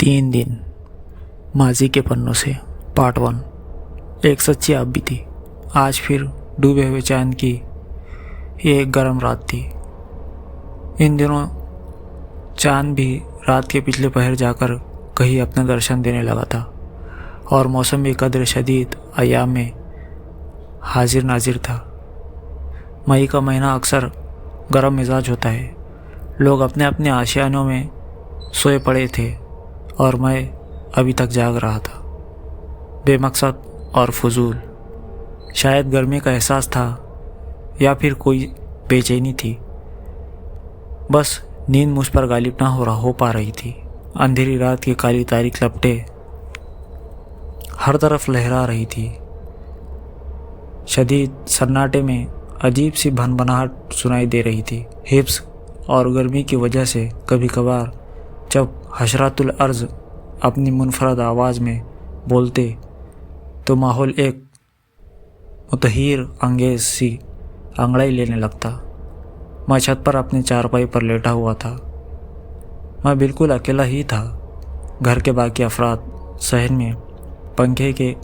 3 दिन माजी के पन्नों से पार्ट 1। एक सच्ची आप भी थी। आज फिर डूबे हुए चांद की ये एक गर्म रात थी। इन दिनों चांद भी रात के पिछले पहर जाकर कहीं अपना दर्शन देने लगा था और मौसम भी कदर शदीद अयाम में हाजिर नाजिर था। मई का महीना अक्सर गर्म मिजाज होता है। लोग अपने अपने आशियानों में सोए पड़े थे और मैं अभी तक जाग रहा था, बेमकसद और फजूल। शायद गर्मी का एहसास था या फिर कोई बेचैनी थी। बस नींद मुझ पर गालिब ना हो पा रही थी। अंधेरी रात की काली तारीख लपटे हर तरफ लहरा रही थी। शदीद सन्नाटे में अजीब सी भनभनाहट सुनाई दे रही थी। हिफ्स और गर्मी की वजह से कभी कभार जब हशरातुल अर्ज़ अपनी मुनफरद आवाज़ में बोलते तो माहौल एक मुतहीर अंगेज़ सी अंगड़ाई लेने लगता। मैं छत पर अपने चारपाई पर लेटा हुआ था। मैं बिल्कुल अकेला ही था। घर के बाकी अफराद सहन में पंखे के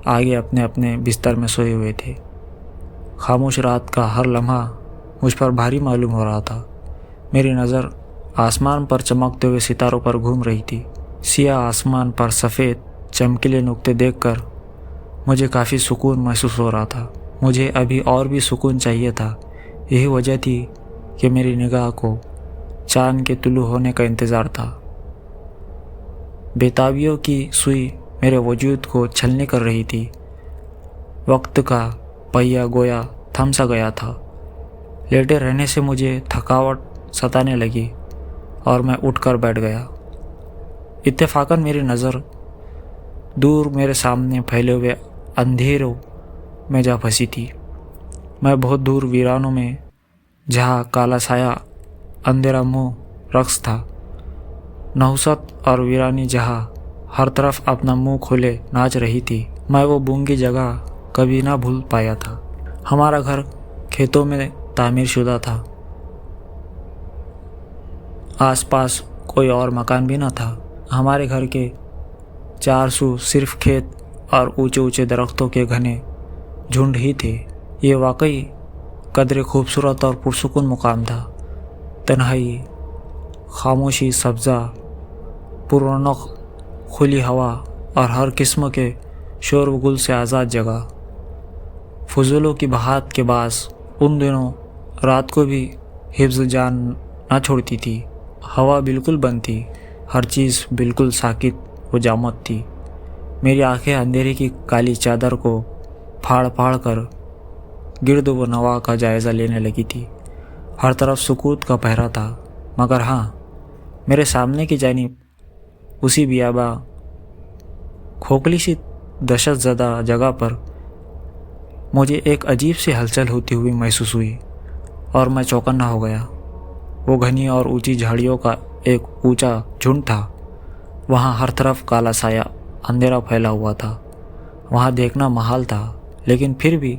आगे अपने अपने बिस्तर में सोए हुए थे। खामोश रात का हर लम्हा मुझ पर भारी मालूम हो रहा था। मेरी नज़र आसमान पर चमकते हुए सितारों पर घूम रही थी। सियाह आसमान पर सफ़ेद चमकीले नुक्ते देखकर मुझे काफ़ी सुकून महसूस हो रहा था। मुझे अभी और भी सुकून चाहिए था। यही वजह थी कि मेरी निगाह को चांद के तुलू होने का इंतज़ार था। बेताबियों की सुई मेरे वजूद को छलनी कर रही थी। वक्त का पहिया गोया थम सा गया था। लेटे रहने से मुझे थकावट सताने लगी और मैं उठकर बैठ गया। इत्तेफाकन मेरी नज़र दूर मेरे सामने फैले हुए अंधेरों में जा फंसी थी। मैं बहुत दूर वीरानों में जहाँ काला साया अंधेरा मुँह रक्स था, नहुसत और वीरानी जहाँ हर तरफ अपना मुंह खोले नाच रही थी, मैं वो गूंगी जगह कभी ना भूल पाया था। हमारा घर खेतों में तामीर शुदा था। आसपास कोई और मकान भी न था। हमारे घर के चार सू सिर्फ खेत और ऊंचे ऊंचे दरख्तों के घने झुंड ही थे। ये वाकई कदरे खूबसूरत और पुरसुकून मुकाम था। तन्हाई, खामोशी, सब्ज़ा, पुरौनक खुली हवा और हर किस्म के शोर व गुल से आज़ाद जगह। फजूलों की बहात के बास उन दिनों रात को भी हिफ्ज़ जान ना छोड़ती थी। हवा बिल्कुल बंद थी। हर चीज़ बिल्कुल साकित व जामत थी। मेरी आंखें अंधेरे की काली चादर को फाड़ फाड़ कर गिर्द व नवा का जायज़ा लेने लगी थी। हर तरफ सुकूत का पहरा था, मगर हाँ, मेरे सामने की जानिब उसी बियाबा खोखली सी दहशत ज़दा जगह पर मुझे एक अजीब सी हलचल होती हुई महसूस हुई और मैं चौकन्ना हो गया। वो घनी और ऊंची झाड़ियों का एक ऊंचा झुंड था। वहाँ हर तरफ काला साया अंधेरा फैला हुआ था। वहाँ देखना महाल था, लेकिन फिर भी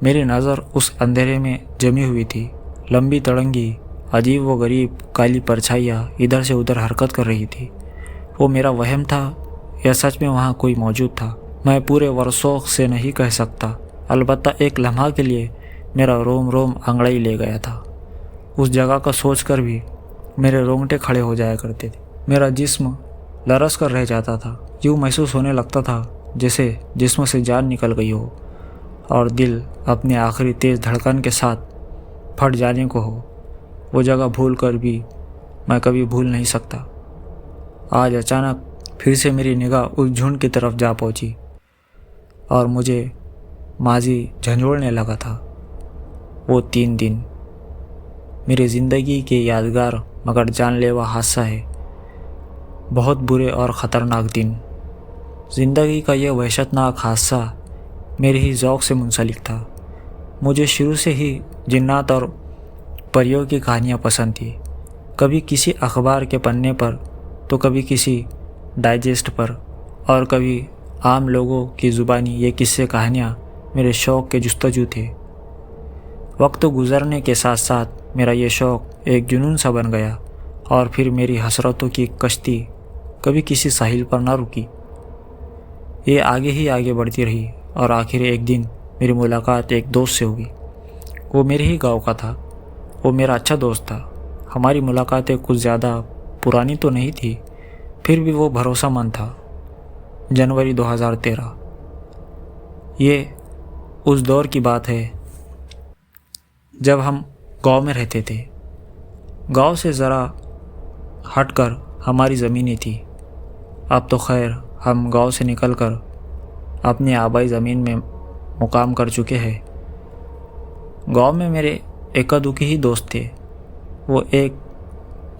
मेरी नज़र उस अंधेरे में जमी हुई थी। लंबी तड़ंगी अजीब व गरीब काली परछाइयाँ इधर से उधर हरकत कर रही थी। वो मेरा वहम था या सच में वहाँ कोई मौजूद था, मैं पूरे वरसोख से नहीं कह सकता। अलबत्ता एक लम्हा के लिए मेरा रोम रोम अंगड़ाई ले गया था। उस जगह का सोचकर भी मेरे रोंगटे खड़े हो जाया करते थे। मेरा जिस्म लरस कर रह जाता था। यूँ महसूस होने लगता था जैसे जिस्म से जान निकल गई हो और दिल अपने आखिरी तेज़ धड़कन के साथ फट जाने को हो। वो जगह भूल कर भी मैं कभी भूल नहीं सकता। आज अचानक फिर से मेरी निगाह उस झुंड की तरफ जा पहुंची और मुझे माजी झंझोड़ने लगा था। वो 3 दिन मेरी ज़िंदगी के यादगार मगर जानलेवा हादसा है। बहुत बुरे और ख़तरनाक दिन। ज़िंदगी का यह वहशतनाक हादसा मेरे ही ज़ौक़ से मुंसलिक था। मुझे शुरू से ही जिन्नात और परियों की कहानियाँ पसंद थी। कभी किसी अखबार के पन्ने पर तो कभी किसी डाइजेस्ट पर और कभी आम लोगों की ज़ुबानी ये किस्से कहानियाँ मेरे शौक़ के जुस्तजू थे। वक्त गुज़रने के साथ साथ मेरा ये शौक़ एक जुनून सा बन गया और फिर मेरी हसरतों की कश्ती कभी किसी साहिल पर ना रुकी। ये आगे ही आगे बढ़ती रही और आखिर एक दिन मेरी मुलाकात एक दोस्त से हुई। वो मेरे ही गांव का था। वो मेरा अच्छा दोस्त था। हमारी मुलाकातें कुछ ज़्यादा पुरानी तो नहीं थी, फिर भी वो भरोसामंद था। जनवरी 2013। ये उस दौर की बात है जब हम गांव में रहते थे। गांव से ज़रा हटकर हमारी ज़मीनें थी। अब तो खैर हम गांव से निकलकर अपनी आबाई ज़मीन में मुकाम कर चुके हैं। गांव में मेरे एकादुकी ही दोस्त थे। वो एक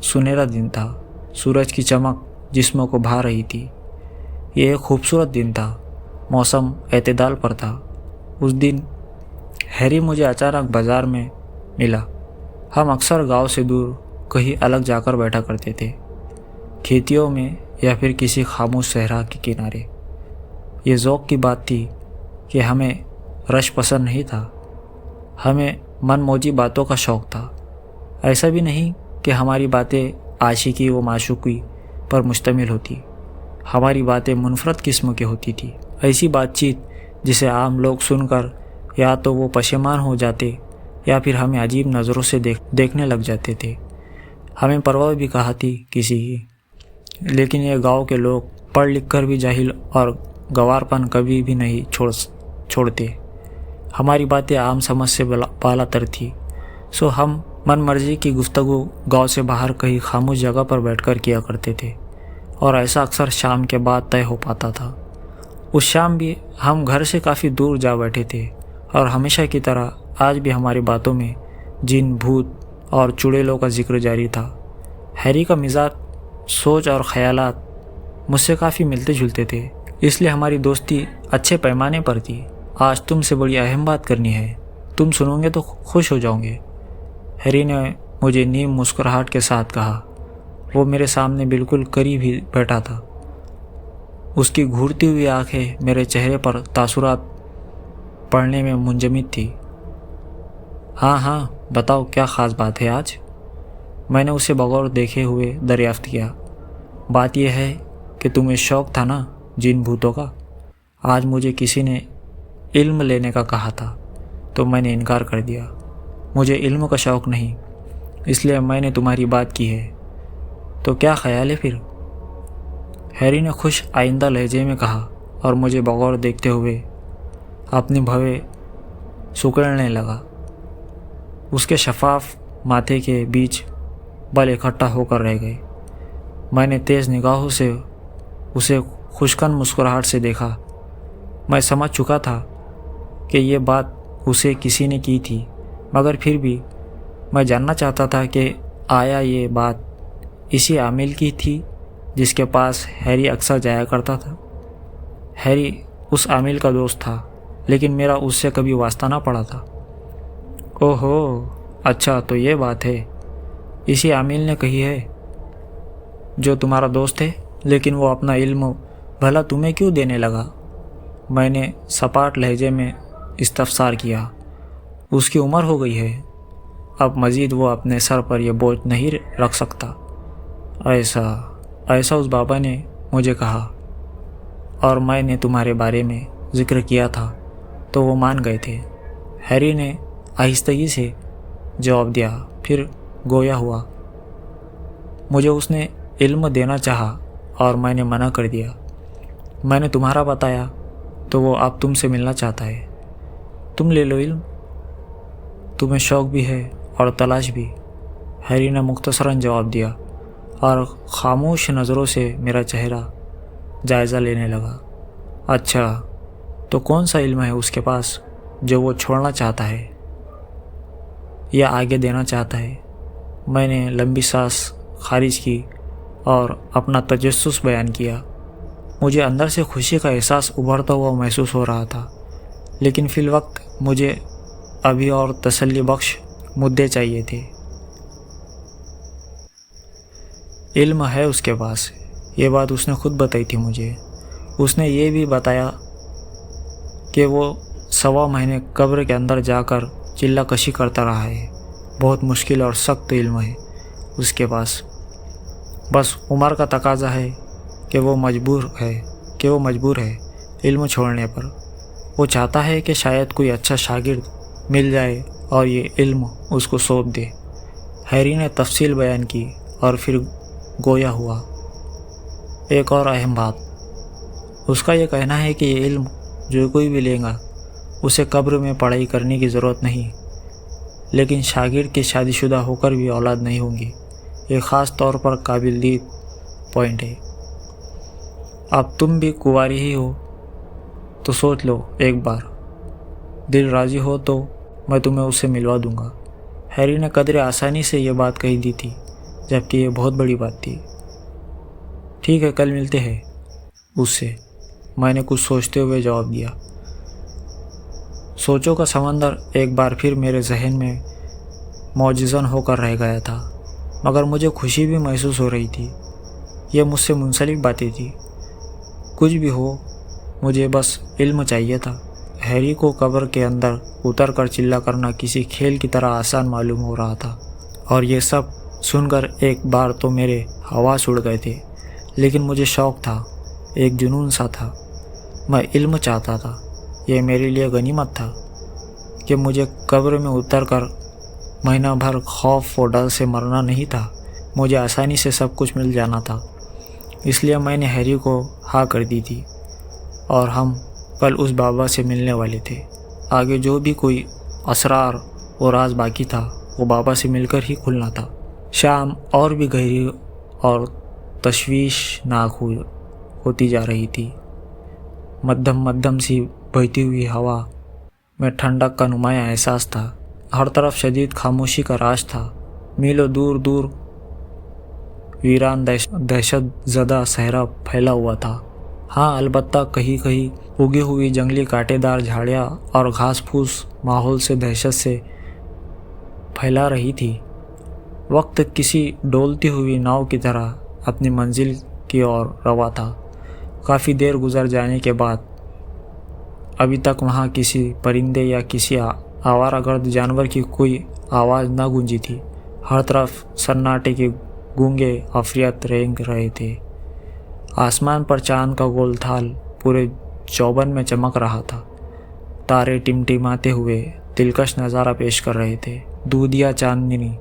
सुनहरा दिन था। सूरज की चमक जिस्मों को भा रही थी। ये एक खूबसूरत दिन था। मौसम एतदाल पर था। उस दिन हैरी मुझे अचानक बाज़ार में मिला। हम अक्सर गांव से दूर कहीं अलग जाकर बैठा करते थे, खेतियों में या फिर किसी खामोश सहरा के किनारे। ये ज़ौक़ की बात थी कि हमें रश पसंद नहीं था। हमें मनमौजी बातों का शौक़ था। ऐसा भी नहीं कि हमारी बातें आशिकी व माशूक़ी पर मुश्तमिल होती। हमारी बातें मुनफरद किस्म की होती थी। ऐसी बातचीत जिसे आम लोग सुनकर या तो वो पशेमान हो जाते या फिर हमें अजीब नज़रों से देखने लग जाते थे। हमें परवाह भी कहा थी किसी की। लेकिन ये गांव के लोग पढ़ लिख कर भी जाहिल और गंवारपन कभी भी नहीं छोड़ते। हमारी बातें आम समझ से बालातर थी। सो हम मन मर्जी की गुफ्तगू गांव से बाहर कहीं खामोश जगह पर बैठकर किया करते थे और ऐसा अक्सर शाम के बाद तय हो पाता था। उस शाम भी हम घर से काफ़ी दूर जा बैठे थे और हमेशा की तरह आज भी हमारी बातों में जिन, भूत और चुड़ैलों का जिक्र जारी था। हैरी का मिजाज, सोच और ख्यालात मुझसे काफ़ी मिलते जुलते थे, इसलिए हमारी दोस्ती अच्छे पैमाने पर थी। आज तुमसे बड़ी अहम बात करनी है। तुम सुनोगे तो खुश हो जाओगे, हैरी ने मुझे नीम मुस्कुराहट के साथ कहा। वो मेरे सामने बिल्कुल करीब ही बैठा था। उसकी घूरती हुई आंखें मेरे चेहरे पर तासुरात पढ़ने में मुंजमद थी। हाँ, बताओ क्या ख़ास बात है आज? मैंने उसे बगौर देखे हुए दरियाफ्त किया। बात यह है कि तुम्हें शौक़ था ना जिन भूतों का। आज मुझे किसी ने इल्म लेने का कहा था तो मैंने इनकार कर दिया। मुझे इल्म का शौक़ नहीं, इसलिए मैंने तुम्हारी बात की है। तो क्या ख्याल है फिर? हैरी ने खुश आइंदा लहजे में कहा और मुझे बगौर देखते हुए अपनी भवें सुकड़ने लगा। उसके शफाफ माथे के बीच बल इकट्ठा होकर रह गए। मैंने तेज़ निगाहों से उसे खुशकन मुस्कुराहट से देखा। मैं समझ चुका था कि ये बात उसे किसी ने की थी, मगर फिर भी मैं जानना चाहता था कि आया ये बात इसी आमिल की थी जिसके पास हैरी अक्सर जाया करता था। हैरी उस आमिल का दोस्त था, लेकिन मेरा उससे कभी वास्ता ना पड़ा था। ओहो, अच्छा तो ये बात है। इसी आमिल ने कही है जो तुम्हारा दोस्त है, लेकिन वो अपना इल्म भला तुम्हें क्यों देने लगा? मैंने सपाट लहजे में इस्तफसार किया। उसकी उम्र हो गई है, अब मज़ीद वो अपने सर पर यह बोझ नहीं रख सकता। ऐसा उस बाबा ने मुझे कहा, और मैंने तुम्हारे बारे में ज़िक्र किया था तो वो मान गए थे। हैरी ने आहिस्तगी से जवाब दिया, फिर गोया हुआ। मुझे उसने इल्म देना चाहा और मैंने मना कर दिया। मैंने तुम्हारा बताया तो वो अब तुमसे मिलना चाहता है। तुम ले लो इल्म, तुम्हें शौक़ भी है और तलाश भी। हैरी ने मुख्तसरन जवाब दिया और ख़ामोश नज़रों से मेरा चेहरा जायज़ा लेने लगा। अच्छा, तो कौन सा इल्म है उसके पास जो वो छोड़ना चाहता है या आगे देना चाहता है? मैंने लंबी सांस खारिज की और अपना तजस्सुस बयान किया। मुझे अंदर से खुशी का एहसास उभरता हुआ महसूस हो रहा था, लेकिन फिलवक्त मुझे अभी और तसल्ली बख्श मुद्दे चाहिए थे। इल्म है उसके पास, ये बात उसने खुद बताई थी मुझे। उसने ये भी बताया कि वो 1.25 महीने कब्र के अंदर जाकर चिल्ला कशी करता रहा है। बहुत मुश्किल और सख्त इल्म है उसके पास। बस उम्र का तकाजा है कि वो मजबूर है इल्म छोड़ने पर। वो चाहता है कि शायद कोई अच्छा शागिर्द मिल जाए और ये इल्म उसको सौंप दे। हैरी ने तफसील बयान की और फिर गोया हुआ। एक और अहम बात, उसका ये कहना है कि ये इल्म जो कोई भी लेगा उसे कब्र में पढ़ाई करने की ज़रूरत नहीं, लेकिन शागिर्द के शादीशुदा होकर भी औलाद नहीं होंगी। ये ख़ास तौर पर काबिल दीद पॉइंट है। अब तुम भी कुंवारी ही हो तो सोच लो एक बार, दिल राज़ी हो तो मैं तुम्हें उससे मिलवा दूंगा। हैरी ने कदरे आसानी से ये बात कही दी थी, जबकि ये बहुत बड़ी बात थी। ठीक है, कल मिलते हैं उससे, मैंने कुछ सोचते हुए जवाब दिया। सोचों का समंदर एक बार फिर मेरे जहन में मौजज़न होकर रह गया था, मगर मुझे खुशी भी महसूस हो रही थी। यह मुझसे मुंसलिक बातें थी। कुछ भी हो, मुझे बस इल्म चाहिए था। हैरी को कब्र के अंदर उतर कर चिल्ला करना किसी खेल की तरह आसान मालूम हो रहा था, और ये सब सुनकर एक बार तो मेरे हवास उड़ गए थे। लेकिन मुझे शौक़ था, एक जुनून सा था। मैं इल्म चाहता था। ये मेरे लिए गनीमत था कि मुझे कब्र में उतर कर महीना भर खौफ और डर से मरना नहीं था। मुझे आसानी से सब कुछ मिल जाना था। इसलिए मैंने हैरी को हाँ कर दी थी और हम कल उस बाबा से मिलने वाले थे। आगे जो भी कोई असरार और राज बाकी था वो बाबा से मिलकर ही खुलना था। शाम और भी गहरी और तशवीशनाक होती जा रही थी। मध्यम सी बहती हुई हवा में ठंडक का नुमाया एहसास था। हर तरफ शदीद खामोशी का राज था। मीलों दूर दूर वीरान दहशत ज़दा सहरा फैला हुआ था। हाँ, अलबत्ता कहीं कहीं उगी हुई जंगली कांटेदार झाड़ियाँ और घास फूस माहौल से दहशत से फैला रही थी। वक्त किसी डोलती हुई नाव की तरह अपनी मंजिल की ओर रवा था। काफ़ी देर गुजर जाने के बाद अभी तक वहाँ किसी परिंदे या किसी आवारागर्द जानवर की कोई आवाज़ न गूंजी थी। हर तरफ सन्नाटे के गूंगे अफरियत रेंग रहे थे। आसमान पर चांद का गोल थाल पूरे चौबन में चमक रहा था। तारे टिमटिमाते हुए दिलकश नज़ारा पेश कर रहे थे। दूधिया चांदनी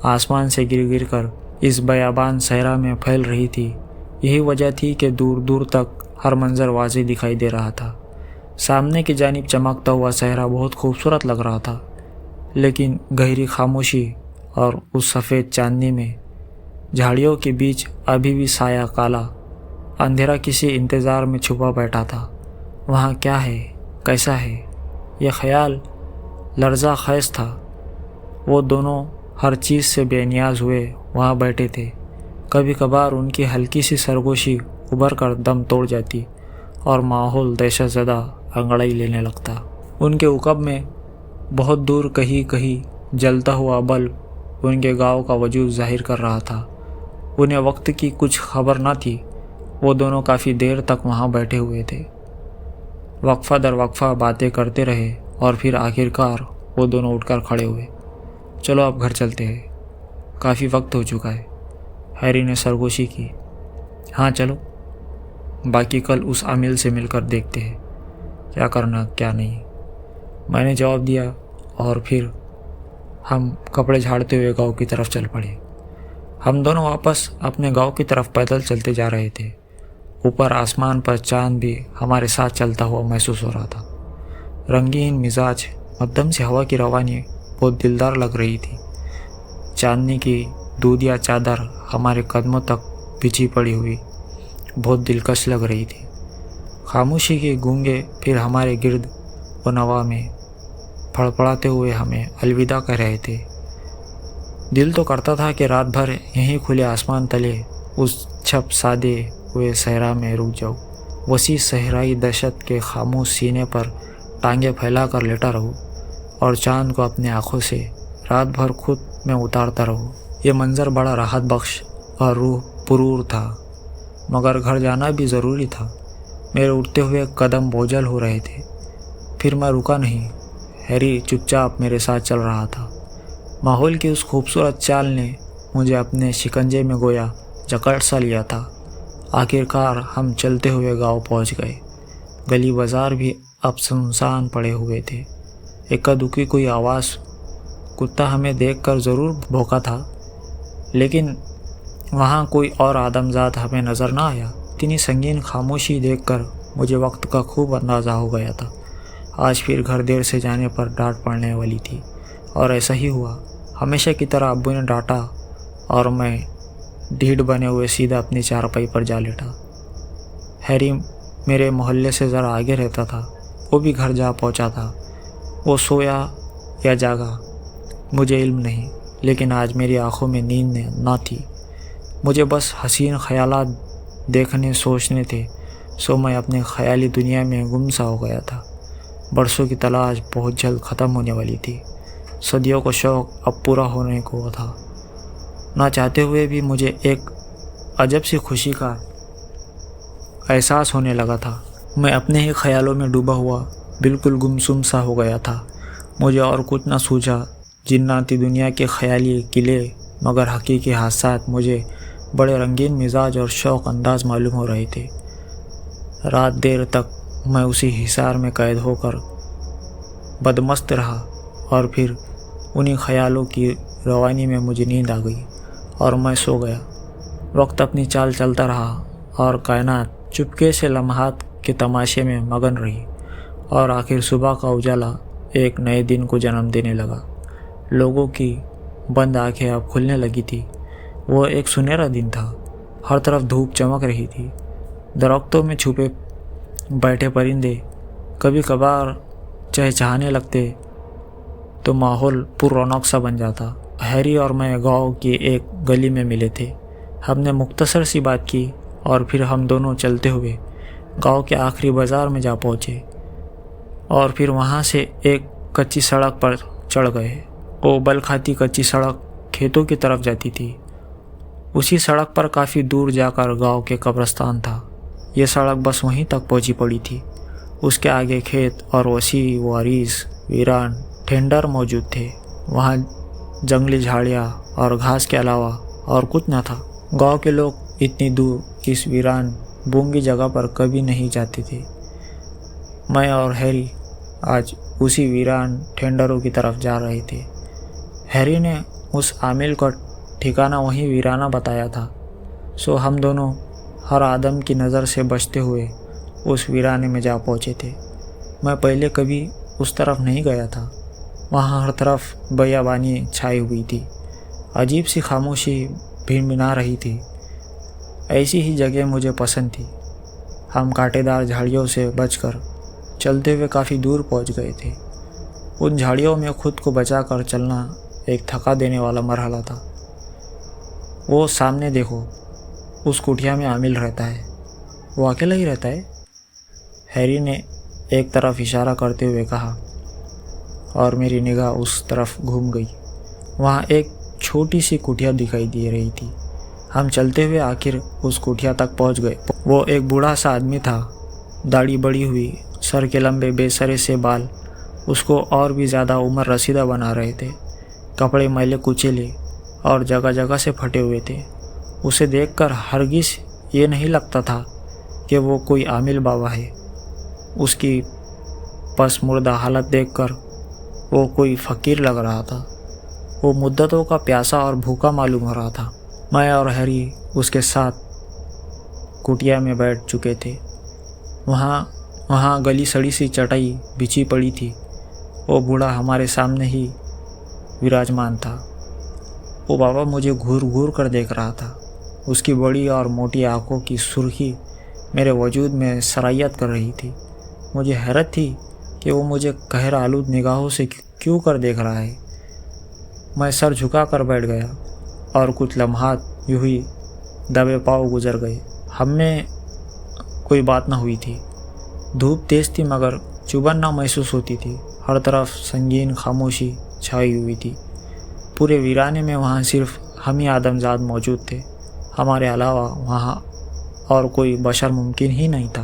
आसमान से गिर गिर कर इस बयाबान सहरा में फैल रही थी। यही वजह थी कि दूर दूर तक हर मंजर वाज़ेह दिखाई दे रहा था। सामने की जानिब चमकता हुआ सहरा बहुत खूबसूरत लग रहा था, लेकिन गहरी खामोशी और उस सफ़ेद चांदनी में झाड़ियों के बीच अभी भी साया काला अंधेरा किसी इंतज़ार में छुपा बैठा था। वहाँ क्या है, कैसा है, यह ख्याल लर्ज़ा खैज था। वो दोनों हर चीज़ से बेनियाज हुए वहाँ बैठे थे। कभी कभार उनकी हल्की सी सरगोशी उभर कर दम तोड़ जाती और माहौल दहशत ज़दा अंगड़ाई लेने लगता। उनके उकब में बहुत दूर कहीं कहीं जलता हुआ बल्ब उनके गांव का वजूद जाहिर कर रहा था। उन्हें वक्त की कुछ खबर न थी। वो दोनों काफ़ी देर तक वहाँ बैठे हुए थे। वक्फा दर वक्फा बातें करते रहे और फिर आखिरकार वो दोनों उठकर खड़े हुए। चलो अब घर चलते हैं, काफ़ी वक्त हो चुका है। हैरी ने सरगोशी की। हाँ चलो, बाकी कल उस आमिल से मिलकर देखते हैं क्या करना क्या नहीं, मैंने जवाब दिया और फिर हम कपड़े झाड़ते हुए गांव की तरफ चल पड़े। हम दोनों वापस अपने गांव की तरफ पैदल चलते जा रहे थे। ऊपर आसमान पर चांद भी हमारे साथ चलता हुआ महसूस हो रहा था। रंगीन मिजाज मध्यम से हवा की रवानी बहुत दिलदार लग रही थी। चांदनी की दूधिया चादर हमारे कदमों तक बिछी पड़ी हुई बहुत दिलकश लग रही थी। खामोशी के गूंगे फिर हमारे गिर्द व नवा में फड़फड़ाते हुए हमें अलविदा कह रहे थे। दिल तो करता था कि रात भर यहीं खुले आसमान तले उस छप सादे हुए सहरा में रुक जाऊं, वसी सहराई दहशत के खामोश सीने पर टांगे फैला कर लेटा रहूं और चांद को अपने आँखों से रात भर खुद में उतारता रहूं। ये मंजर बड़ा राहत बख्श और रूह पुरूर था, मगर घर जाना भी ज़रूरी था। मेरे उठते हुए कदम बोझल हो रहे थे। फिर मैं रुका नहीं। हैरी चुपचाप मेरे साथ चल रहा था। माहौल की उस खूबसूरत चाल ने मुझे अपने शिकंजे में गोया जकड़ सा लिया था आखिरकार हम चलते हुए गांव पहुंच गए। गली बाजार भी अब सुनसान पड़े हुए थे। इक्का दुक्की कोई आवाज़, कुत्ता हमें देखकर ज़रूर भौंका था, लेकिन वहाँ कोई और आदमजात हमें नज़र ना आया। इतनी संगीन खामोशी देखकर मुझे वक्त का खूब अंदाज़ा हो गया था। आज फिर घर देर से जाने पर डांट पड़ने वाली थी, और ऐसा ही हुआ। हमेशा की तरह अब्बू ने डांटा और मैं ढीठ बने हुए सीधा अपनी चारपाई पर जा लेटा। हैरी मेरे मोहल्ले से ज़रा आगे रहता था, वो भी घर जा पहुंचा था। वो सोया या जागा मुझे इल्म नहीं, लेकिन आज मेरी आंखों में नींद ना थी। मुझे बस हसीन ख्यालात देखने सोचने थे, सो मैं अपने ख्याली दुनिया में गुम सा हो गया था। बरसों की तलाश बहुत जल्द ख़त्म होने वाली थी। सदियों का शौक़ अब पूरा होने को था। ना चाहते हुए भी मुझे एक अजब सी खुशी का एहसास होने लगा था। मैं अपने ही ख्यालों में डूबा हुआ बिल्कुल गुमसुम सा हो गया था। मुझे और कुछ ना सूझा। जिन्नाती दुनिया के ख्याली किले मगर हकीकी हादसात मुझे बड़े रंगीन मिजाज और शौक़ अंदाज मालूम हो रहे थे। रात देर तक मैं उसी हिसार में कैद होकर बदमस्त रहा, और फिर उन्हीं ख्यालों की रवानी में मुझे नींद आ गई और मैं सो गया। वक्त अपनी चाल चलता रहा और कायनात चुपके से लम्हात के तमाशे में मगन रही, और आखिर सुबह का उजाला एक नए दिन को जन्म देने लगा। लोगों की बंद आंखें अब खुलने लगी थी। वो एक सुनहरा दिन था। हर तरफ धूप चमक रही थी। दरख्तों में छुपे बैठे परिंदे कभी कभार चहचहाने लगते तो माहौल पुररौनक सा बन जाता। हैरी और मैं गांव की एक गली में मिले थे। हमने मुख्तसर सी बात की और फिर हम दोनों चलते हुए गांव के आखिरी बाज़ार में जा पहुँचे, और फिर वहाँ से एक कच्ची सड़क पर चढ़ गए। वो बल खाती कच्ची सड़क खेतों की तरफ जाती थी। उसी सड़क पर काफ़ी दूर जाकर गांव के कब्रिस्तान था। ये सड़क बस वहीं तक पहुंची पड़ी थी। उसके आगे खेत और वसी वारिस वीरान ठेंडर मौजूद थे। वहाँ जंगली झाड़ियाँ और घास के अलावा और कुछ न था। गांव के लोग इतनी दूर इस वीरान बूंगी जगह पर कभी नहीं जाते थे। मैं और हैरी आज उसी वीरान ठेंडरों की तरफ जा रहे थे। हैरी ने उस आमिल का ठिकाना वहीं वीराना बताया था, सो हम दोनों हर आदम की नज़र से बचते हुए उस वीराने में जा पहुँचे थे। मैं पहले कभी उस तरफ नहीं गया था। वहाँ हर तरफ बयाबानी छाई हुई थी। अजीब सी खामोशी भिनभिना रही थी। ऐसी ही जगह मुझे पसंद थी। हम कांटेदार झाड़ियों से बचकर चलते हुए काफ़ी दूर पहुँच गए थे। उन झाड़ियों में खुद को बचाकर चलना एक थका देने वाला मरहला था। वो सामने देखो, उस कुटिया में आमिल रहता है। वो अकेला ही रहता है? हैरी ने एक तरफ इशारा करते हुए कहा, और मेरी निगाह उस तरफ घूम गई। वहाँ एक छोटी सी कुटिया दिखाई दे रही थी। हम चलते हुए आखिर उस कुटिया तक पहुँच गए। वो एक बूढ़ा सा आदमी था। दाढ़ी बड़ी हुई, सर के लंबे बेसरे से बाल उसको और भी ज़्यादा उम्र रसीदा बना रहे थे। कपड़े मैले कुचेले और जगह जगह से फटे हुए थे। उसे देखकर हरगिज़ ये नहीं लगता था कि वो कोई आमिल बाबा है। उसकी पसमुर्दा हालत देखकर वो कोई फ़कीर लग रहा था। वो मुद्दतों का प्यासा और भूखा मालूम हो रहा था। मैं और हैरी उसके साथ कुटिया में बैठ चुके थे। वहाँ गली सड़ी सी चटाई बिछी पड़ी थी। वो बूढ़ा हमारे सामने ही विराजमान था। वो बाबा मुझे घूर घूर कर देख रहा था। उसकी बड़ी और मोटी आंखों की सुर्खी मेरे वजूद में सरायत कर रही थी। मुझे हैरत थी कि वो मुझे कहर आलूद निगाहों से क्यों कर देख रहा है। मैं सर झुका कर बैठ गया और कुछ लम्हात यूं ही दबे पाँव गुजर गए। हमें कोई बात ना हुई थी। धूप तेज़ थी मगर चुभन ना महसूस होती थी। हर तरफ संगीन खामोशी छाई हुई थी। पूरे वीराने में वहाँ सिर्फ हम ही आदमजात मौजूद थे। हमारे अलावा वहाँ और कोई बशर मुमकिन ही नहीं था।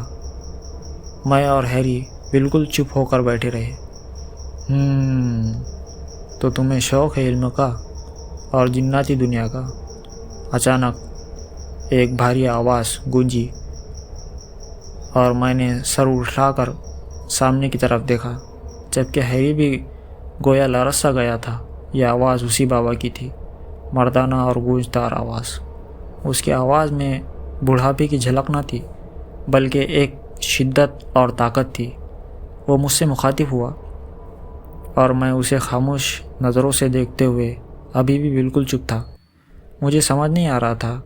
मैं और हैरी बिल्कुल चुप होकर बैठे रहे। तो तुम्हें शौक़ है इल्म का और जिन्नाती दुनिया का? अचानक ایک بھاری آواز گونجی اور میں نے سر اٹھا کر سامنے کی طرف دیکھا، جبکہ ہیری بھی گویا لرز سا گیا تھا۔ یہ آواز اسی بابا کی تھی، مردانہ اور گونجدار آواز۔ اس کی آواز میں بڑھاپے کی جھلک نہ تھی، بلکہ ایک شدت اور طاقت تھی۔ وہ مجھ سے مخاطب ہوا اور میں اسے خاموش نظروں سے دیکھتے ہوئے ابھی بھی بالکل چپ تھا۔ مجھے سمجھ نہیں آ رہا تھا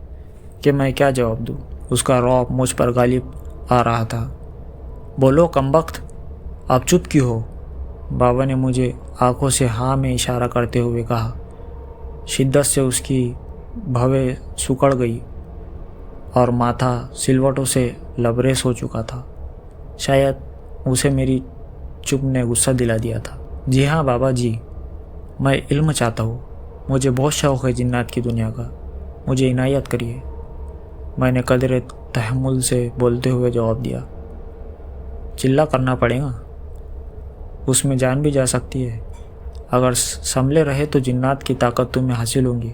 کہ میں کیا جواب دوں۔ اس کا رعب مجھ پر غالب آ رہا تھا۔ بولو کمبخت، آپ چپ کیوں ہو؟ بابا نے مجھے آنکھوں سے ہاں میں اشارہ کرتے ہوئے کہا۔ شدت سے اس کی بھویں سکڑ گئی اور ماتھا سلوٹوں سے لبریز ہو چکا تھا۔ شاید اسے میری چپ نے غصہ دلا دیا تھا۔ جی ہاں بابا جی، میں علم چاہتا ہوں، مجھے بہت شوق ہے جنات کی دنیا کا، مجھے عنایت کریے، میں نے قدرے تحمل سے بولتے ہوئے جواب دیا۔ چلہ کرنا پڑے گا، اس میں جان بھی جا سکتی ہے۔ اگر سنبھلے رہے تو جنات کی طاقت تمہیں حاصل ہوگی،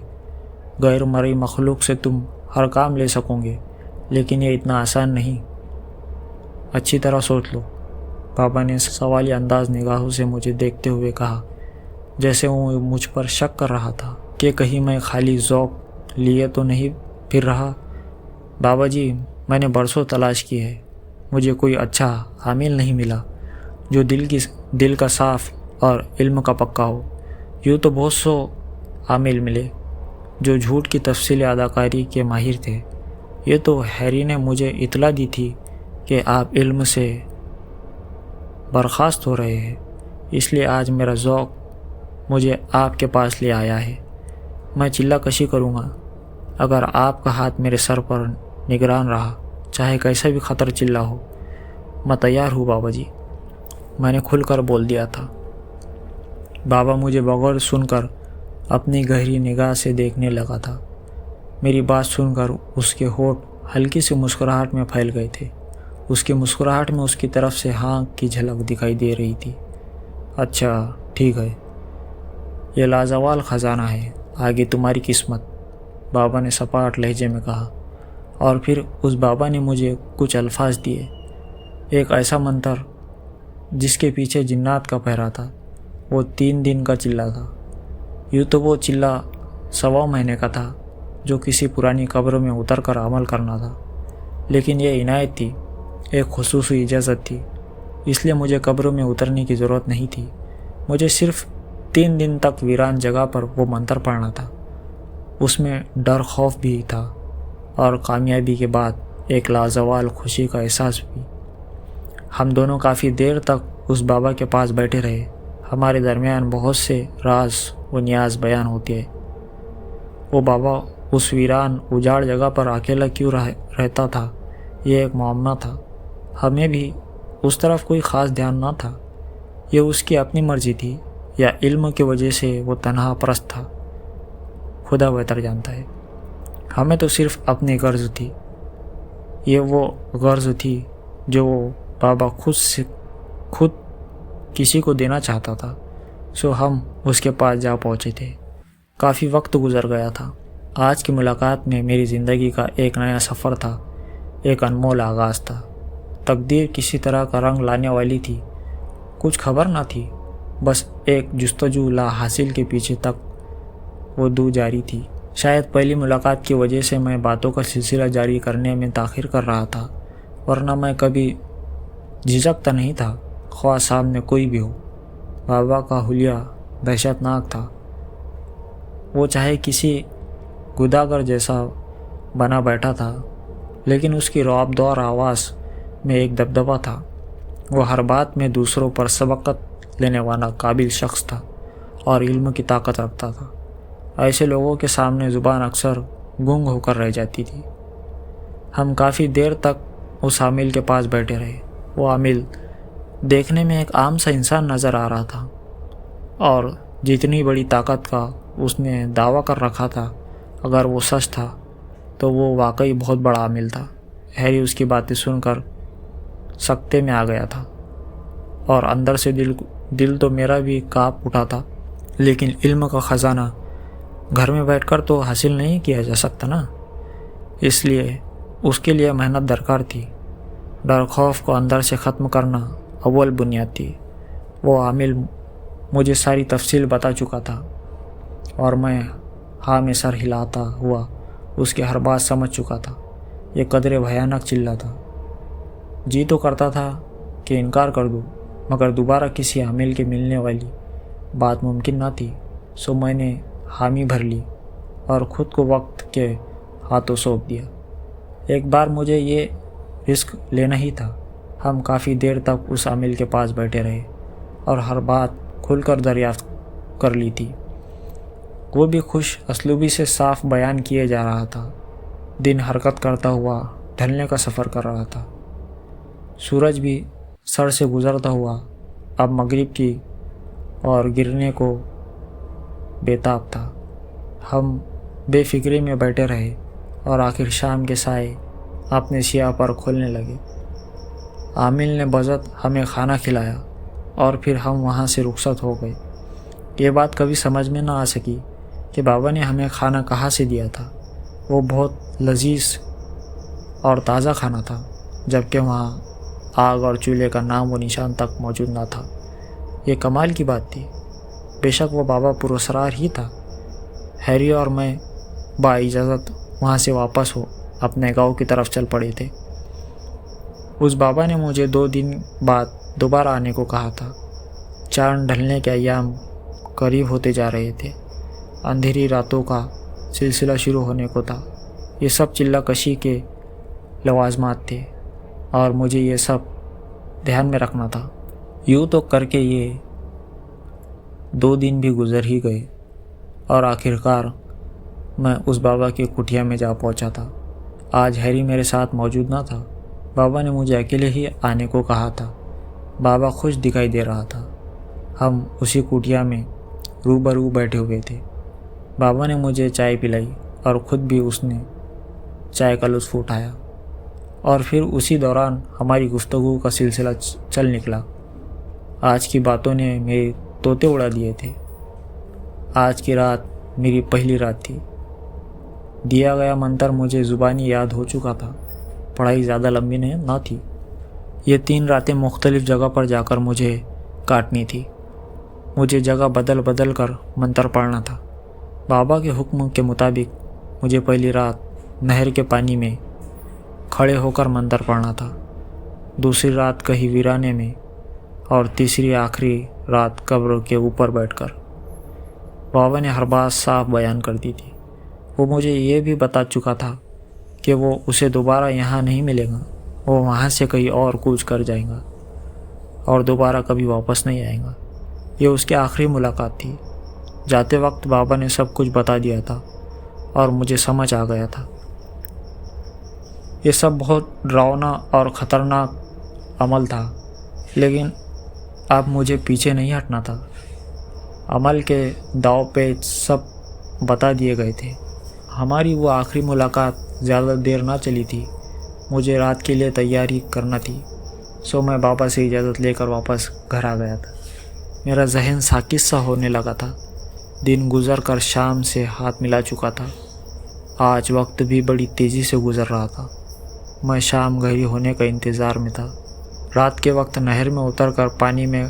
غیر مرئی مخلوق سے تم ہر کام لے سکو گے، لیکن یہ اتنا آسان نہیں، اچھی طرح سوچ لو۔ بابا نے سوالی انداز نگاہوں سے مجھے دیکھتے ہوئے کہا، جیسے وہ مجھ پر شک کر رہا تھا کہ کہیں میں خالی ذوق لیے تو نہیں پھر رہا۔ بابا جی، میں نے برسوں تلاش کی ہے، مجھے کوئی اچھا عامل نہیں ملا جو دل کا صاف اور علم کا پکا ہو۔ یوں تو بہت سو عامل ملے جو جھوٹ کی تفصیل اداکاری کے ماہر تھے۔ یہ تو ہیری نے مجھے اطلاع دی تھی کہ آپ علم سے برخاست ہو رہے ہیں، اس لیے آج میرا ذوق مجھے آپ کے پاس لے آیا ہے۔ میں چلہ کشی کروں گا اگر آپ کا ہاتھ میرے سر پر نگران رہا، چاہے کیسا بھی خطر چلہ ہو۔ میں تیار ہوں بابا جی، میں نے کھل کر بول دیا تھا۔ بابا مجھے بغور سن کر اپنی گہری نگاہ سے دیکھنے لگا تھا۔ میری بات سن کر اس کے ہونٹ ہلکی سی مسکراہٹ میں پھیل گئے تھے۔ اس کی مسکراہٹ میں اس کی طرف سے ہاں کی جھلک دکھائی دے رہی تھی۔ اچھا ٹھیک ہے، یہ لازوال خزانہ ہے، آگے تمہاری قسمت، بابا نے سپاٹ لہجے میں کہا۔ اور پھر اس بابا نے مجھے کچھ الفاظ دیے، ایک ایسا منتر جس کے پیچھے جنات کا پہرا تھا۔ وہ 3 دن کا چلہ تھا۔ یوں تو وہ چلہ 1.25 مہینے کا تھا جو کسی پرانی قبر میں اتر کر عمل کرنا تھا، لیکن یہ عنایت تھی، ایک خصوصی اجازت تھی، اس لیے مجھے قبروں میں اترنے کی ضرورت نہیں تھی۔ مجھے صرف 3 دن تک ویران جگہ پر وہ منتر پڑھنا تھا۔ اس میں ڈر خوف بھی تھا اور کامیابی کے بعد ایک لازوال خوشی کا احساس بھی۔ ہم دونوں کافی دیر تک اس بابا کے پاس بیٹھے رہے۔ ہمارے درمیان بہت سے راز و نیاز بیان ہوتے ہیں۔ وہ بابا اس ویران اجاڑ جگہ پر اکیلا کیوں رہتا تھا، یہ ایک معمہ تھا۔ ہمیں بھی اس طرف کوئی خاص دھیان نہ تھا۔ یہ اس کی اپنی مرضی تھی یا علم کی وجہ سے وہ تنہا پرست تھا، خدا بہتر جانتا ہے۔ ہمیں تو صرف اپنی غرض تھی۔ یہ وہ غرض تھی جو وہ بابا خود کسی کو دینا چاہتا تھا، سو ہم اس کے پاس جا پہنچے تھے۔ کافی وقت گزر گیا تھا۔ آج کی ملاقات میں میری زندگی کا ایک نیا سفر تھا، ایک انمول آغاز تھا۔ تقدیر کسی طرح کا رنگ لانے والی تھی، کچھ خبر نہ تھی، بس ایک جستجو لا حاصل کے پیچھے تک وہ دو جاری تھی۔ شاید پہلی ملاقات کی وجہ سے میں باتوں کا سلسلہ جاری کرنے میں تاخیر کر رہا تھا، ورنہ میں کبھی جھجکتا نہیں تھا، خواہ سامنے کوئی بھی ہو۔ بابا کا حلیہ دہشت ناک تھا۔ وہ چاہے کسی گداگر جیسا بنا بیٹھا تھا، لیکن اس کی رعب دور آواز میں ایک دبدبہ تھا۔ وہ ہر بات میں دوسروں پر سبقت لینے والا قابل شخص تھا اور علم کی طاقت رکھتا تھا۔ ایسے لوگوں کے سامنے زبان اکثر گنگ ہو کر رہ جاتی تھی۔ ہم کافی دیر تک اس عامل کے پاس بیٹھے رہے۔ وہ عامل دیکھنے میں ایک عام سا انسان نظر آ رہا تھا، اور جتنی بڑی طاقت کا اس نے دعویٰ کر رکھا تھا، اگر وہ سچ تھا تو وہ واقعی بہت بڑا عامل تھا۔ ہیری اس کی باتیں سن کر سکتے میں آ گیا تھا، اور اندر سے دل تو میرا بھی کانپ اٹھا تھا۔ لیکن علم کا خزانہ گھر میں بیٹھ کر تو حاصل نہیں کیا جا سکتا نا، اس لیے اس کے لیے محنت درکار تھی۔ ڈر خوف کو اندر سے ختم کرنا اول بنیاد تھی۔ وہ عامل مجھے ساری تفصیل بتا چکا تھا اور میں ہاں میں سر ہلاتا ہوا اس کی ہر بات سمجھ چکا تھا۔ یہ قدرے بھیانک چلا تھا۔ جی تو کرتا تھا کہ انکار کر دوں، مگر دوبارہ کسی عامل کے ملنے والی بات ممکن نہ تھی، سو میں نے حامی بھر لی اور خود کو وقت کے ہاتھوں سونپ دیا۔ ایک بار مجھے یہ رسک لینا ہی تھا۔ ہم کافی دیر تک اس عامل کے پاس بیٹھے رہے اور ہر بات کھل کر دریافت کر لی تھی۔ وہ بھی خوش اسلوبی سے صاف بیان کیے جا رہا تھا۔ دن حرکت کرتا ہوا ڈھلنے کا سفر کر رہا تھا۔ سورج بھی سر سے گزرتا ہوا اب مغرب کی اور گرنے کو بےتاب تھا۔ ہم بے فکری میں بیٹھے رہے اور آخر شام کے سائے اپنے سیاہ پر کھولنے لگے۔ عامل نے بذات ہمیں کھانا کھلایا اور پھر ہم وہاں سے رخصت ہو گئے۔ یہ بات کبھی سمجھ میں نہ آ سکی کہ بابا نے ہمیں کھانا کہاں سے دیا تھا۔ وہ بہت لذیذ اور تازہ کھانا تھا، جبکہ وہاں آگ اور چولہے کا نام و نشان تک موجود نہ تھا۔ یہ کمال کی بات تھی۔ بے شک وہ بابا پراسرار ہی تھا۔ ہیری اور میں با اجازت وہاں سے واپس ہو اپنے گاؤں کی طرف چل پڑے تھے۔ اس بابا نے مجھے 2 دن بعد دوبارہ آنے کو کہا تھا۔ چاند ڈھلنے کے ایام قریب ہوتے جا رہے تھے۔ اندھیری راتوں کا سلسلہ شروع ہونے کو تھا۔ یہ سب چلہ کشی کے لوازمات تھے اور مجھے یہ سب دھیان میں رکھنا تھا۔ یوں تو کر کے یہ 2 دن بھی گزر ہی گئے اور آخرکار میں اس بابا کی کٹھیا میں جا پہنچا تھا۔ آج ہیری میرے ساتھ موجود نہ تھا۔ بابا نے مجھے اکیلے ہی آنے کو کہا تھا۔ بابا خوش دکھائی دے رہا تھا۔ ہم اسی کٹھیا میں روبرو بیٹھے ہوئے تھے۔ بابا نے مجھے چائے پلائی اور خود بھی اس نے چائے کا لطف اٹھایا، اور پھر اسی دوران ہماری گفتگو کا سلسلہ چل نکلا۔ آج کی باتوں نے میرے طوطے اڑا دیے تھے۔ آج کی رات میری پہلی رات تھی۔ دیا گیا منتر مجھے زبانی یاد ہو چکا تھا۔ پڑھائی زیادہ لمبی نہ تھی۔ یہ 3 راتیں مختلف جگہ پر جا کر مجھے کاٹنی تھی۔ مجھے جگہ بدل بدل کر منتر پڑھنا تھا۔ بابا کے حکم کے مطابق مجھے پہلی رات نہر کے پانی میں کھڑے ہو کر منتر پڑھنا تھا، دوسری رات کہیں ویرانے میں، اور تیسری آخری رات قبر کے اوپر بیٹھ کر۔ بابا نے ہر بات صاف بیان کر دی تھی۔ وہ مجھے یہ بھی بتا چکا تھا کہ وہ اسے دوبارہ یہاں نہیں ملے گا۔ وہ وہاں سے کہیں اور کوچ کر جائیں گا اور دوبارہ کبھی واپس نہیں آئیں گا۔ یہ اس کی آخری ملاقات تھی۔ جاتے وقت بابا نے سب کچھ بتا دیا تھا اور مجھے سمجھ آ گیا تھا۔ یہ سب بہت ڈراؤنا اور خطرناک عمل تھا، لیکن اب مجھے پیچھے نہیں ہٹنا تھا۔ عمل کے داؤ پیچ سب بتا دیے گئے تھے۔ ہماری وہ آخری ملاقات زیادہ دیر نہ چلی تھی۔ مجھے رات کے لیے تیاری کرنا تھی، سو میں بابا سے اجازت لے کر واپس گھر آ گیا تھا۔ میرا ذہن ساکت سا ہونے لگا تھا۔ دن گزر کر شام سے ہاتھ ملا چکا تھا۔ آج وقت بھی بڑی تیزی سے گزر رہا تھا۔ میں شام گہری ہونے کا انتظار میں تھا۔ رات کے وقت نہر میں اتر کر پانی میں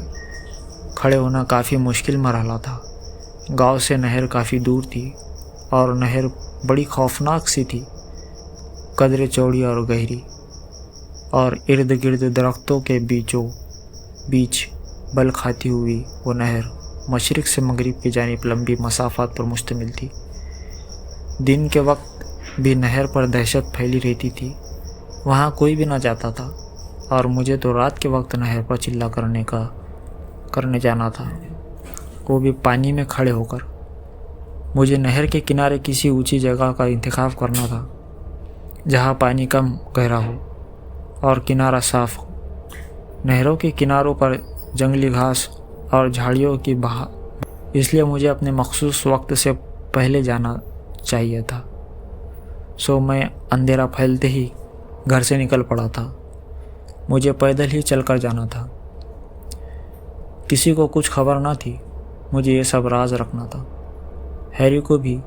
کھڑے ہونا کافی مشکل مرحلہ تھا۔ گاؤں سے نہر کافی دور تھی اور نہر بڑی خوفناک سی تھی، قدرے چوڑی اور گہری، اور ارد گرد درختوں کے بیچوں بیچ بل کھاتی ہوئی وہ نہر مشرق سے مغرب کی جانب لمبی مسافات پر مشتمل تھی۔ دن کے وقت بھی نہر پر دہشت پھیلی رہتی تھی۔ وہاں کوئی بھی نہ جاتا تھا اور مجھے تو رات کے وقت نہر پر چلا کرنے جانا تھا، وہ بھی پانی میں کھڑے ہو کر۔ مجھے نہر کے کنارے کسی اونچی جگہ کا انتخاب کرنا تھا جہاں پانی کم گہرا ہو اور کنارہ صاف ہو۔ نہروں کے کناروں پر جنگلی گھاس اور جھاڑیوں کی بہا، اس لیے مجھے اپنے مخصوص وقت سے پہلے جانا چاہیے تھا، سو میں اندھیرا پھیلتے ہی گھر سے نکل پڑا تھا۔ مجھے پیدل ہی چل کر جانا تھا۔ کسی کو کچھ خبر نہ تھی۔ مجھے یہ سب راز رکھنا تھا۔ ہیری کو بھی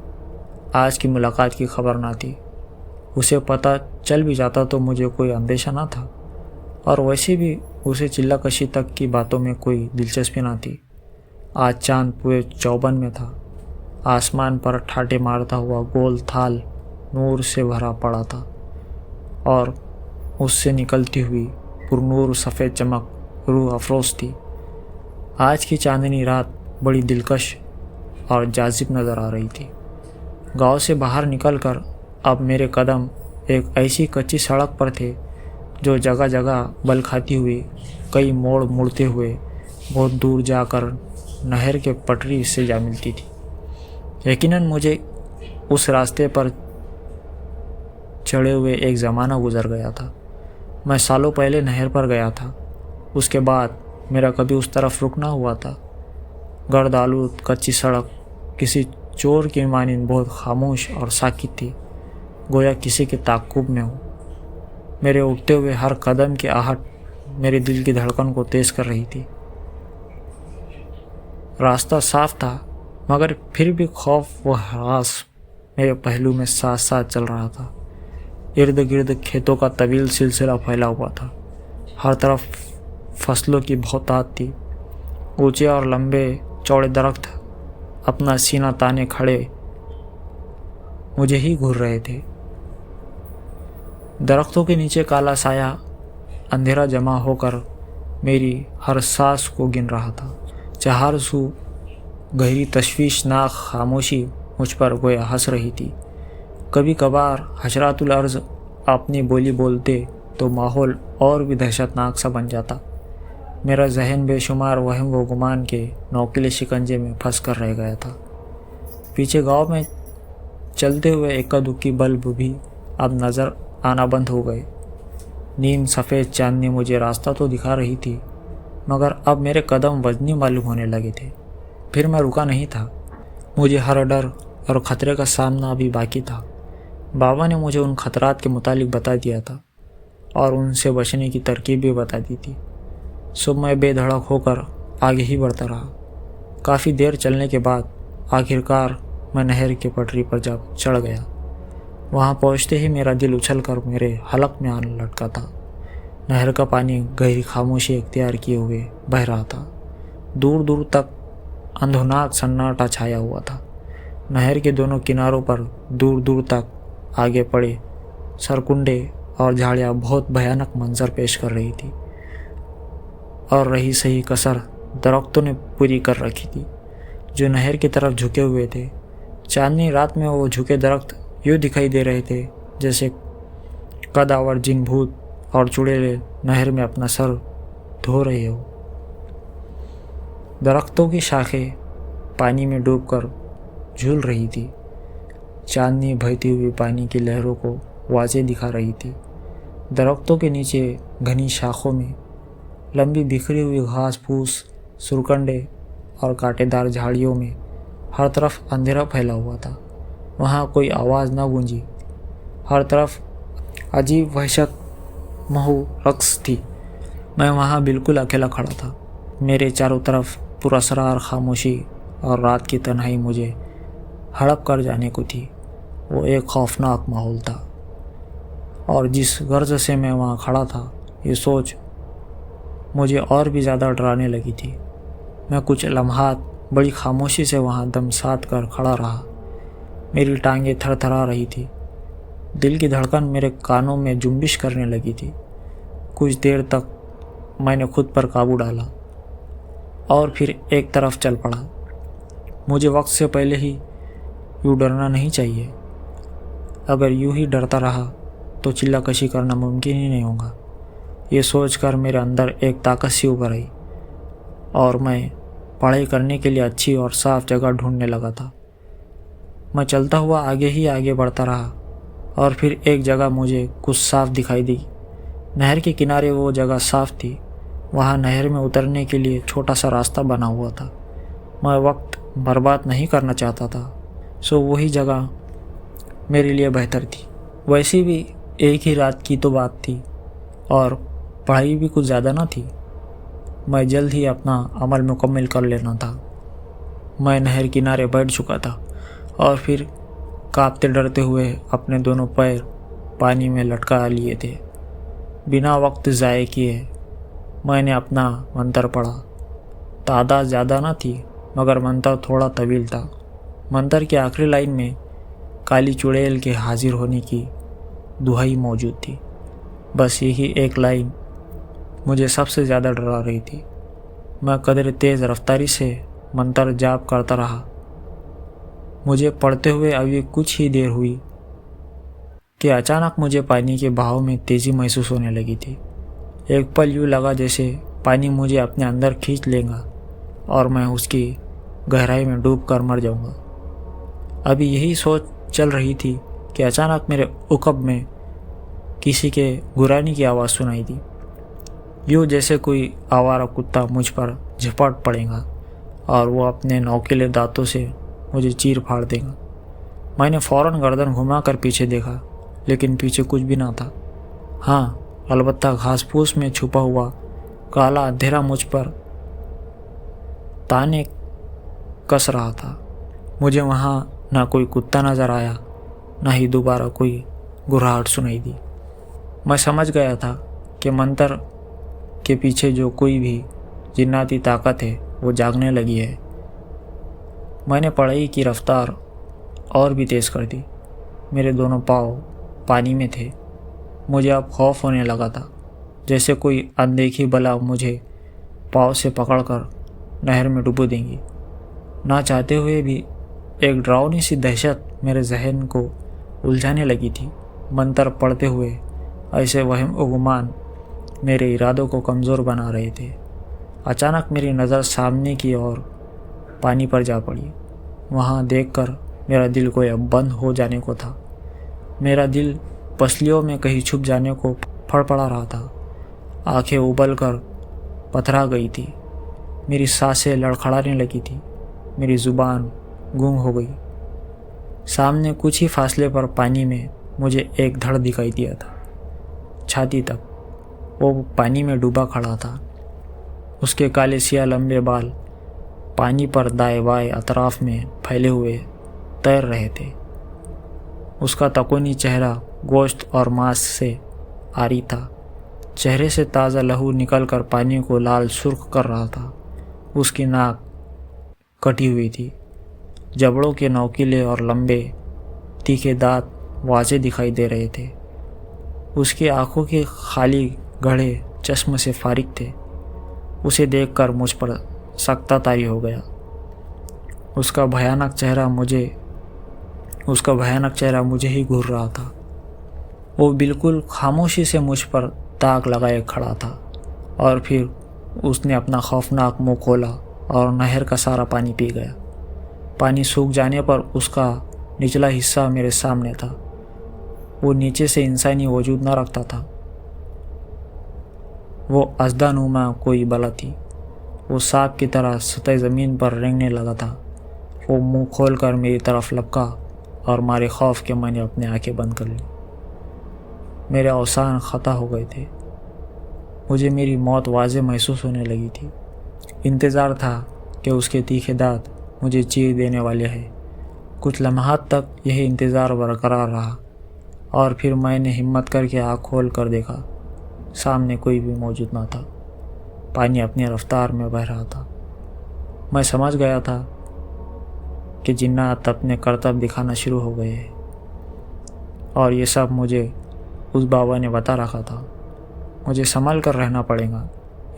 آج کی ملاقات کی خبر نہ تھی۔ उसे पता चल भी जाता तो मुझे कोई अंदेशा ना था, और वैसे भी उसे चिल्ला कशी तक की बातों में कोई दिलचस्पी ना थी। आज चांद पूरे चौबन में था। आसमान पर ठाटे मारता हुआ गोल थाल नूर से भरा पड़ा था, और उससे निकलती हुई पुरनूर सफ़ेद चमक रूह अफरोज थी। आज की चांदनी रात बड़ी दिलकश और जाजिब नज़र आ रही थी। गांव से बाहर निकलकर अब मेरे कदम एक ऐसी कच्ची सड़क पर थे जो जगह जगह बल खाती हुई कई मोड़ मुड़ते हुए बहुत दूर जाकर नहर के पटरी से जा मिलती थी। यकीनन मुझे उस रास्ते पर चढ़े हुए एक ज़माना गुजर गया था। मैं सालों पहले नहर पर गया था। उसके बाद मेरा कभी उस तरफ रुक ना हुआ था। गर्द आलूद कच्ची सड़क किसी चोर की मानिंद बहुत खामोश और साकित थी, गोया किसी के ताक़ुब में हो। मेरे उठते हुए हर कदम की आहट मेरे दिल की धड़कन को तेज़ कर रही थी। रास्ता साफ था, मगर फिर भी खौफ व हरास मेरे पहलू में साथ साथ चल रहा था। इर्द गिर्द खेतों का तवील सिलसिला फैला हुआ था। हर तरफ फसलों की बहुतायत थी। ऊंचे और लंबे चौड़े दरख्त अपना सीना ताने खड़े मुझे ही घूर रहे थे। दरख्तों के नीचे काला साया अंधेरा जमा होकर मेरी हर सांस को गिन रहा था। चार सू गहरी तशवीशनाक खामोशी मुझ पर गोया हंस रही थी। कभी कभार हशरातुल अर्ज़ अपनी बोली बोलते तो माहौल और भी दहशतनाक सा बन जाता। मेरा जहन बेशुमार वहम व गुमान के नौकीले शिकंजे में फंस कर रह गया था। पीछे गांव में चलते हुए इक्का दुक्की बल्ब भी अब नज़र आना बंद हो गए। नीम सफ़ेद चांदनी मुझे रास्ता तो दिखा रही थी, मगर अब मेरे कदम वजनी मालूम होने लगे थे। फिर मैं रुका नहीं था। मुझे हर डर और ख़तरे का सामना अभी बाकी था। बाबा ने मुझे उन खतरात के मुतालिक बता दिया था और उनसे बचने की तरकीब भी बता दी थी। सो मैं बेधड़क होकर आगे ही बढ़ता रहा। काफ़ी देर चलने के बाद आखिरकार मैं नहर की पटरी पर जा चढ़ गया। वहाँ पहुँचते ही मेरा दिल उछलकर मेरे हलक में आने लटका था। नहर का पानी गहरी खामोशी इख्तियार किए हुए बह रहा था। दूर दूर तक अंधुनाक सन्नाटा छाया हुआ था। नहर के दोनों किनारों पर दूर दूर तक आगे पड़े सरकुंडे और झाड़ियाँ बहुत भयानक मंजर पेश कर रही थी, और रही सही कसर दरख्तों ने पूरी कर रखी थी जो नहर की तरफ झुके हुए थे। चांदनी रात में वो झुके दरख्त यूँ दिखाई दे रहे थे जैसे कदावर जिन भूत और चुड़ैलें नहर में अपना सर धो रहे हो। दरख्तों की शाखें पानी में डूबकर झूल रही थी। चांदनी बहती हुई पानी की लहरों को वाज़े दिखा रही थी। दरख्तों के नीचे घनी शाखों में लंबी बिखरी हुई घास फूस, सुरकंडे और कांटेदार झाड़ियों में हर तरफ अंधेरा फैला हुआ था। वहाँ कोई आवाज़ न गूंजी। हर तरफ अजीब वहशत महू रक्स थी। मैं वहाँ बिल्कुल अकेला खड़ा था। मेरे चारों तरफ पुरअसरार खामोशी और रात की तन्हाई मुझे हड़प कर जाने को थी। वो एक खौफनाक माहौल था, और जिस गर्ज से मैं वहाँ खड़ा था, ये सोच मुझे और भी ज़्यादा डराने लगी थी। मैं कुछ लम्हात बड़ी खामोशी से वहाँ दम साध कर खड़ा रहा। मेरी टांगें थरथरा रही थी। दिल की धड़कन मेरे कानों में जुम्बिश करने लगी थी। कुछ देर तक मैंने खुद पर काबू डाला और फिर एक तरफ चल पड़ा। मुझे वक्त से पहले ही यूँ डरना नहीं चाहिए। अगर यूँ ही डरता रहा तो चिल्लाकशी करना मुमकिन ही नहीं होगा। ये सोचकर मेरे अंदर एक ताकत सी उभर आई और मैं पढ़ाई करने के लिए अच्छी और साफ जगह ढूंढने लगा था। मैं चलता हुआ आगे ही आगे बढ़ता रहा और फिर एक जगह मुझे कुछ साफ दिखाई दी। नहर के किनारे वो जगह साफ थी। वहाँ नहर में उतरने के लिए छोटा सा रास्ता बना हुआ था। मैं वक्त बर्बाद नहीं करना चाहता था, सो वही जगह मेरे लिए बेहतर थी। वैसे भी एक ही रात की तो बात थी और पढ़ाई भी कुछ ज़्यादा ना थी। मैं जल्द ही अपना अमल मुकम्मल कर लेना था। मैं नहर किनारे बैठ चुका था और फिर कांपते डरते हुए अपने दोनों पैर पानी में लटका लिए थे। बिना वक्त ज़ाय किए मैंने अपना मंत्र पढ़ा। तादाद ज़्यादा न थी मगर मंत्र थोड़ा तवील था। मंत्र की आखिरी लाइन में काली चुड़ैल के हाजिर होने की दुहाई मौजूद थी। बस यही एक लाइन मुझे सबसे ज़्यादा डरा रही थी। मैं कदर तेज़ रफ्तारी से मंत्र जाप करता रहा। मुझे पढ़ते हुए अभी कुछ ही देर हुई कि अचानक मुझे पानी के बहाव में तेज़ी महसूस होने लगी थी। एक पल यूँ लगा जैसे पानी मुझे अपने अंदर खींच लेगा और मैं उसकी गहराई में डूब कर मर जाऊंगा। अभी यही सोच चल रही थी कि अचानक मेरे उकब में किसी के गुरानी की आवाज़ सुनाई दी, यूँ जैसे कोई आवारा कुत्ता मुझ पर झपट पड़ेगा और वो अपने नौकीले दांतों से मुझे चीर फाड़ देगा। मैंने फ़ौरन गर्दन घुमाकर पीछे देखा, लेकिन पीछे कुछ भी ना था। हाँ, अलबत्ता घास फूस में छुपा हुआ काला अंधेरा मुझ पर ताने कस रहा था। मुझे वहाँ ना कोई कुत्ता नज़र आया, ना ही दोबारा कोई गुर्राहट सुनाई दी। मैं समझ गया था कि मंत्र के पीछे जो कोई भी जिन्नाती ताकत है वो जागने लगी है। मैंने पढ़ाई की रफ्तार और भी तेज़ कर दी। मेरे दोनों पाँव पानी में थे। मुझे अब खौफ होने लगा था, जैसे कोई अनदेखी बला मुझे पाँव से पकड़कर नहर में डुबो देंगी। ना चाहते हुए भी एक डरावनी सी दहशत मेरे जहन को उलझाने लगी थी। मंत्र पढ़ते हुए ऐसे वहम व गुमान मेरे इरादों को कमज़ोर बना रहे थे। अचानक मेरी नज़र सामने की ओर पानी पर जा पड़ी। वहाँ देखकर मेरा दिल कोई अब बंद हो जाने को था। मेरा दिल पसलियों में कहीं छुप जाने को फड़फड़ा रहा था। आंखें उबल कर पथरा गई थी। मेरी सांसें लड़खड़ाने लगी थी। मेरी ज़ुबान गुम हो गई। सामने कुछ ही फासले पर पानी में मुझे एक धड़ दिखाई दिया था, छाती तक। वो पानी में डूबा खड़ा था। उसके काले सिया लंबे बाल पानी पर दाएं बाएं अतराफ में फैले हुए तैर रहे थे। उसका तकोनी चेहरा गोश्त और मांस से आरी था। चेहरे से ताज़ा लहू निकलकर पानी को लाल सुर्ख कर रहा था। उसकी नाक कटी हुई थी। जबड़ों के नोकीले और लंबे तीखे दांत वाज़े दिखाई दे रहे थे। उसकी आंखों के खाली गढ़े चश्म से फारिग थे। उसे देखकर मुझ पर सख्ता तारी हो गया। उसका भयानक चेहरा मुझे ही घूर रहा था। वो बिल्कुल खामोशी से मुझ पर ताक लगाए खड़ा था और फिर उसने अपना खौफनाक मुंह खोला और नहर का सारा पानी पी गया। पानी सूख जाने पर उसका निचला हिस्सा मेरे सामने था। वो नीचे से इंसानी वजूद न रखता था। वो अज़दानुमा कोई बला थी। वो सांप की तरह सतह ज़मीन पर रेंगने लगा था। वो मुंह खोलकर मेरी तरफ लपका और मारे खौफ के मैंने अपनी आंखें बंद कर ली। मेरे अवसान ख़ता हो गए थे। मुझे मेरी मौत वाज़े महसूस होने लगी थी। इंतज़ार था कि उसके तीखे दांत मुझे चीर देने वाले हैं। कुछ लम्हात तक यही इंतज़ार बरकरार रहा और फिर मैंने हिम्मत करके आँख खोल कर देखा। सामने कोई भी मौजूद न था। पानी अपनी रफ्तार में बह रहा था। मैं समझ गया था कि जिन्नात अपने करतब दिखाना शुरू हो गए हैं और ये सब मुझे उस बाबा ने बता रखा था। मुझे संभल कर रहना पड़ेगा।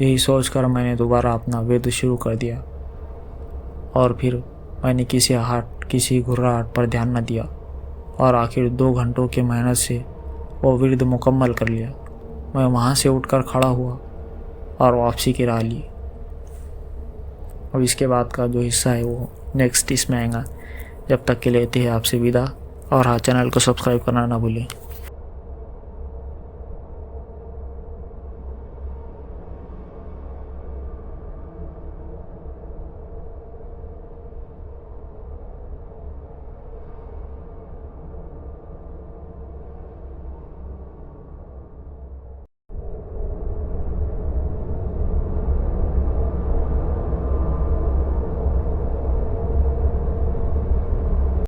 यही सोचकर मैंने दोबारा अपना वेद शुरू कर दिया और फिर मैंने किसी घुर्राहट पर ध्यान न दिया और आखिर 2 घंटों की मेहनत से वो विरद मुकम्मल कर लिया। मैं वहाँ से उठकर खड़ा हुआ और वापसी की राह ली। अब इसके बाद का जो हिस्सा है वो नेक्स्ट इसमें आएगा। जब तक के लिए लेते हैं आपसे विदा और हाँ, चैनल को सब्सक्राइब करना ना भूलें।